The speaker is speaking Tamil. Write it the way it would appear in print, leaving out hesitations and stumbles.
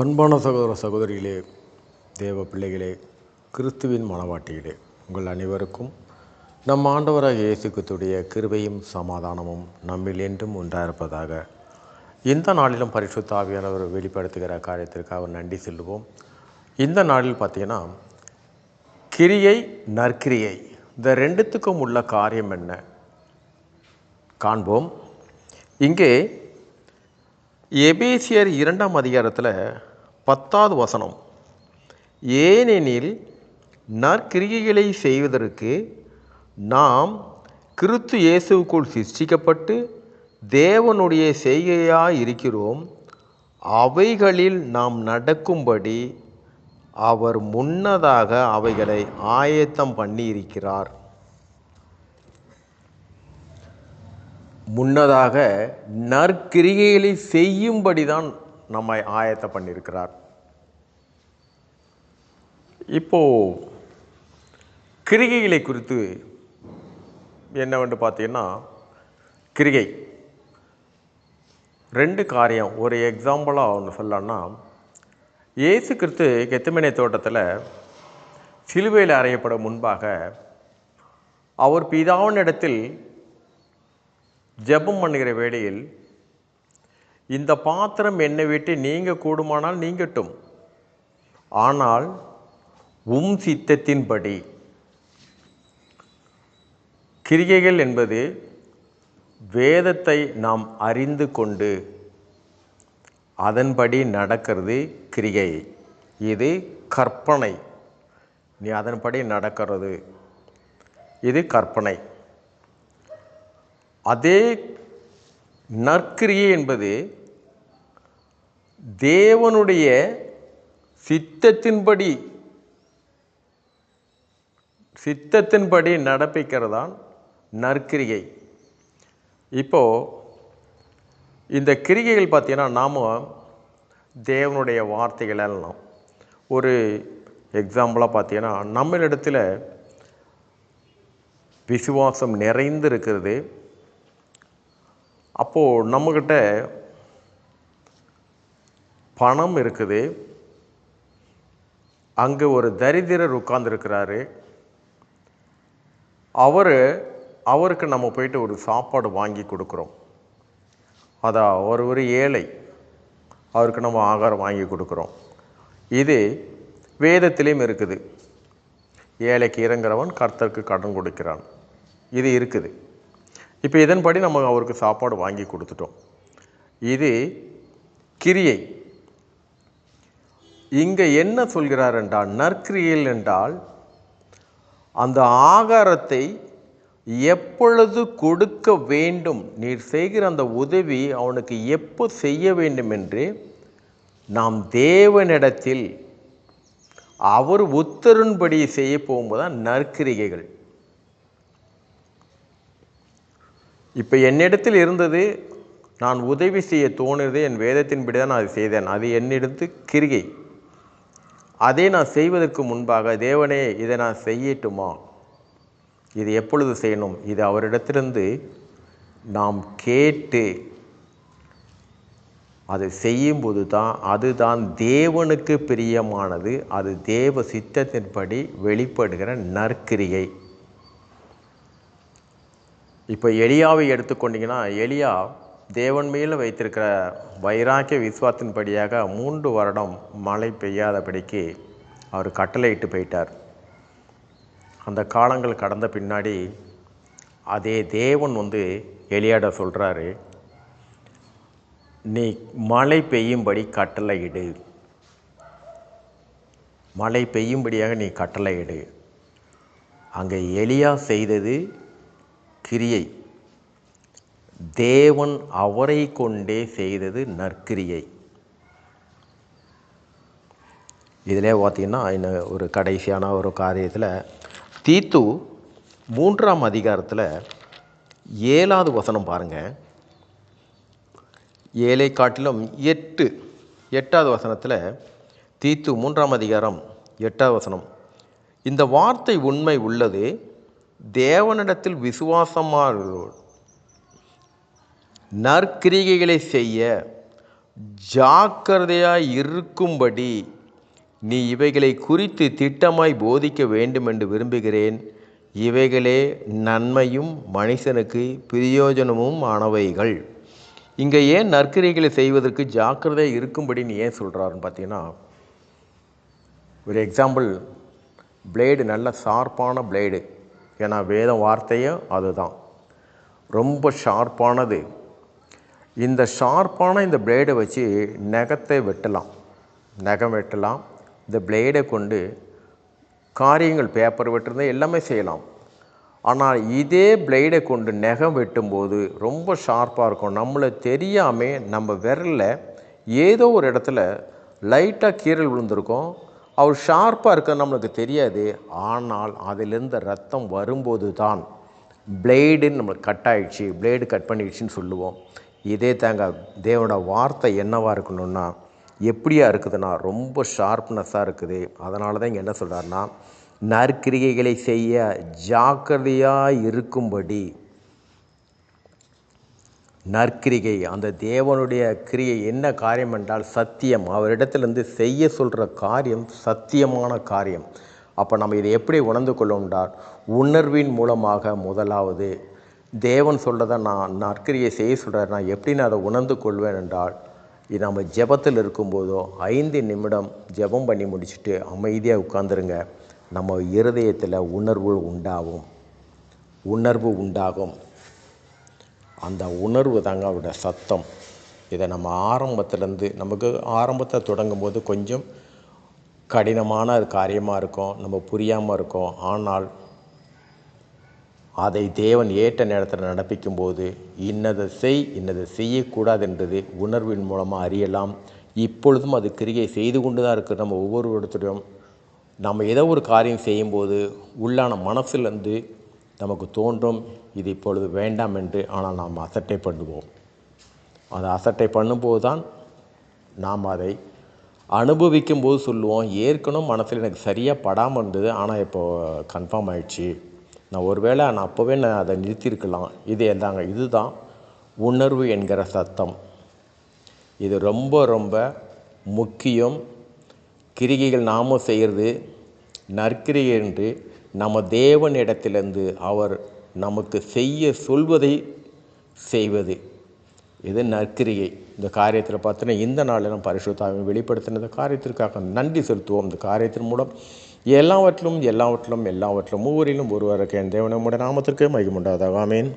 அன்பான சகோதர சகோதரிகளே, தேவ பிள்ளைகளே, கிறிஸ்துவின் மனவாட்டிகளே, உங்கள் அனைவருக்கும் நம் ஆண்டவராக இயேசு கிறிஸ்துவுடைய கிருபையும் சமாதானமும் நம்மில் என்றும் உண்டாயிருப்பதாக. இந்த நாளிலும் பரிசுத்த ஆவியானவர் வெளிப்படுத்துகிற காரியத்திற்காக நன்றி சொல்லுவோம். இந்த நாளில் பார்த்தீங்கன்னா, கிரியை நற்கிரியை இந்த ரெண்டுத்துக்கும் உள்ள காரியம் என்ன காண்போம். இங்கே எபேசியர் 2ஆம் அதிகாரத்தில் 10வது வசனம், ஏனெனில் நற்கிரியைகளை செய்வதற்கு நாம் கிறிஸ்து இயேசுவுக்குள் சிருஷ்டிக்கப்பட்டு தேவனுடைய செய்கையாய் இருக்கிறோம், அவைகளில் நாம் நடக்கும்படி அவர் முன்னதாக அவைகளை ஆயத்தம் பண்ணியிருக்கிறார். முன்னதாக நற்கிரிகைகளை செய்யும்படி தான் நம்மை ஆயத்தம் பண்ணியிருக்கிறார். இப்போது கிரிகைகளை குறித்து என்னவென்று பார்த்தீங்கன்னா, கிரிகை 2 காரியம். ஒரு எக்ஸாம்பிளாக ஒன்று சொல்லலான்னா, இயேசு கிறிஸ்து கெத்செமனே தோட்டத்தில் சிலுவையில் அறையப்பட முன்பாக அவர் பிதாவினிடத்தில் ஜெபம் பண்ணுகிற வேளையில், இந்த பாத்திரம் என்னை விட்டு நீங்க கூடுமானால் நீங்கட்டும், ஆனால் உம் சித்தத்தின்படி. கிரிகைகள் என்பது வேதத்தை நாம் அறிந்து கொண்டு அதன்படி நடக்கிறது கிரிகை. இது கற்பனை, நீ அதன்படி நடக்கிறது, இது கற்பனை. அதே நற்கிரியை என்பது தேவனுடைய சித்தத்தின்படி நடப்பிக்கிறதான் நற்கிரியை. இப்போது இந்த கிரிகைகள் பார்த்தீங்கன்னா, நாம் தேவனுடைய வார்த்தைகள் எல்லாம் ஒரு எக்ஸாம்பிளாக பார்த்தீங்கன்னா, நம்மளிடத்தில் விசுவாசம் நிறைந்து இருக்கிறது. அப்போது நம்மக்கிட்ட பணம் இருக்குது. அங்கே ஒரு தரித்திரர் உட்கார்ந்துருக்கிறாரு. அவருக்கு நம்ம போயிட்டு ஒரு சாப்பாடு வாங்கி கொடுக்குறோம். அதான் ஒரு ஏழை, அவருக்கு நம்ம ஆகாரம் வாங்கி கொடுக்குறோம். இது வேதத்திலையும் இருக்குது. ஏழைக்கு இறங்குறவன் கர்த்தருக்கு கடன் கொடுக்கிறான், இது இருக்குது. இப்போ இதன்படி நம்ம அவருக்கு சாப்பாடு வாங்கி கொடுத்துட்டோம். இது கிரியை. இங்கே என்ன சொல்கிறார் என்றால், நற்கிரியல் என்றால் அந்த ஆகாரத்தை எப்பொழுது கொடுக்க வேண்டும், நீர் செய்கிற அந்த உதவி அவனுக்கு எப்போ செய்ய வேண்டும் என்று நாம் தேவனிடத்தில் அவர் உத்தரவின்படி செய்ய போகும்போது தான் நற்கிரிகைகள். இப்போ என்னிடத்தில் இருந்தது, நான் உதவி செய்ய தோணுது, என் வேதத்தின்படி தான் நான் அதை செய்தேன், அது என்னிடத்து கிரிகை. அதை நான் செய்வதற்கு முன்பாக, தேவனே இதை நான் செய்யட்டுமா, இது எப்பொழுது செய்யணும், இது அவரிடத்திலிருந்து நாம் கேட்டு அதை செய்யும்போது தான் அதுதான் தேவனுக்கு பிரியமானது, அது தேவ சித்தத்தின்படி வெளிப்படுகிற நற்கிரிகை. இப்போ எலியாவை எடுத்துக்கொண்டிங்கன்னா, எலியா தேவன் மேலே வைத்திருக்கிற வைராக்கிய விசுவாசத்தின்படியாக 3 வருடம் மழை பெய்யாதபடிக்கு அவர் கட்டளையிட்டு போயிட்டார். அந்த காலங்கள் கடந்த பின்னாடி அதே தேவன் எலியாட சொல்கிறாரு, நீ மழை பெய்யும்படி கட்டளையிடு, மழை பெய்யும்படியாக நீ கட்டளையிடு. அங்கே எலியா செய்தது கிரியை, தேவன் அவரை கொண்டே செய்தது நற்கிரியை. இதிலே பார்த்தீங்கன்னா, இன்னும் ஒரு கடைசியான ஒரு காரியத்தில் தீத்து 3ஆம் அதிகாரத்தில் 7வது வசனம் பாருங்கள். 7 காட்டிலும் 8வது வசனத்தில் தீத்து 3ஆம் அதிகாரம் 8வது வசனம், இந்த வார்த்தை உண்மை உள்ளது, தேவனிடத்தில் விசுவாசமாக நற்கிரிகைகளை செய்ய ஜாக்கிரதையாய் இருக்கும்படி நீ இவைகளை குறித்து திட்டமாய் போதிக்க வேண்டும் என்று விரும்புகிறேன். இவைகளே நன்மையும் மனுஷனுக்கு பிரயோஜனமும் ஆனவைகள். இங்கே ஏன் நற்கிரிகளை செய்வதற்கு ஜாக்கிரதையாக இருக்கும்படின்னு ஏன் சொல்கிறாருன்னு பார்த்தீங்கன்னா, ஒரு எக்ஸாம்பிள், பிளேடு நல்ல ஷார்ப்பான பிளேடு. ஏன்னா வேத வார்த்தையும் அதுதான், ரொம்ப ஷார்ப்பானது. இந்த ஷார்ப்பான இந்த பிளேடை வச்சு நகத்தை வெட்டலாம், நகம் வெட்டலாம். இந்த பிளேடை கொண்டு காரியங்கள், பேப்பர் வெட்டுறது எல்லாமே செய்யலாம். ஆனால் இதே பிளேடை கொண்டு நகம் வெட்டும்போது ரொம்ப ஷார்ப்பாக இருக்கும். நம்மளை தெரியாமல் நம்ம விரலில் ஏதோ ஒரு இடத்துல லைட்டாக கீறல் விழுந்திருக்கும். அவர் ஷார்ப்பாக இருக்க நம்மளுக்கு தெரியாது. ஆனால் அதிலிருந்து ரத்தம் வரும்போது தான் பிளேடுன்னு நம்மளுக்கு கட் ஆகிடுச்சு, பிளேடு கட் பண்ணிடுச்சின்னு சொல்லுவோம். இதே தாங்க தேவனோட வார்த்தை என்னவாக இருக்கணும்னா, எப்படியா இருக்குதுன்னா ரொம்ப ஷார்ப்னஸ்ஸாக இருக்குது. அதனால தான் இங்கே என்ன சொல்கிறாருன்னா, நற்கிரிகைகளை செய்ய ஜாக்கிரதையாக இருக்கும்படி. நற்கிரிகை, அந்த தேவனுடைய கிரியை என்ன காரியம் என்றால் சத்தியம். அவரிடத்திலிருந்து செய்ய சொல்கிற காரியம் சத்தியமான காரியம். அப்போ நம்ம இதை எப்படி உணர்ந்து கொள்ளணும்ன்றால், உணர்வின் மூலமாக. முதலாவது தேவன் சொல்கிறத நான் நற்கிரியை செய்ய சொல்கிறார், நான் எப்படி நான் அதை உணர்ந்து கொள்வேன் என்றால், இது நம்ம ஜெபத்தில் இருக்கும்போதோ 5 நிமிடம் ஜெபம் பண்ணி முடிச்சுட்டு அமைதியாக உட்காந்துருங்க. நம்ம இருதயத்தில் உணர்வு உண்டாகும். அந்த உணர்வு தாங்க அவருடைய சத்தம். இதை நம்ம ஆரம்பத்துலேருந்து, நமக்கு ஆரம்பத்தை தொடங்கும் போது கொஞ்சம் கடினமான காரியமாக இருக்கும், நம்ம புரியாமல் இருக்கும். ஆனால் அதை தேவன் ஏற்ற நேரத்தில் நடப்பிக்கும்போது இன்னதை செய்யக்கூடாது என்றது உணர்வின் மூலமாக அறியலாம். இப்பொழுதும் அது கிரியை செய்து கொண்டு தான் இருக்குது. நம்ம ஒவ்வொருத்தரும் நம்ம ஏதோ ஒரு காரியம் செய்யும்போது உள்ளான மனசுலேருந்து நமக்கு தோன்றும், இது இப்பொழுது வேண்டாம் என்று. ஆனால் நாம் அசட்டை பண்ணுவோம். அதை அசட்டை பண்ணும்போது தான் நாம் அதை அனுபவிக்கும் போது சொல்லுவோம், ஏற்கனவே மனசில் எனக்கு சரியாக படாமல் இருந்தது, ஆனால் இப்போது கன்ஃபார்ம் ஆயிடுச்சு, நான் அப்போவே அதை நிறுத்தியிருக்கலாம். இதுதான் உணர்வு என்கிற சத்தம். இது ரொம்ப ரொம்ப முக்கியம். கிரிகைகள் நாமும் செய்கிறது நற்கிரிகை என்று நம்ம தேவன் இடத்திலிருந்து அவர் நமக்கு செய்ய சொல்வதை செய்வது, இது நற்கிரிகை. இந்த காரியத்தில் பார்த்தீங்கன்னா, இந்த நாளில் நம்ம பரிசுத்த ஆவியை வெளிப்படுத்தின இந்த காரியத்திற்காக நன்றி செலுத்துவோம். இந்த காரியத்தின் மூலம் எல்லாவற்றிலும் ஊரிலும் ஒருவருக்கு என் தேவனுடைய நாமத்திற்கு மகிமை உண்டாவதாக. ஆமென்.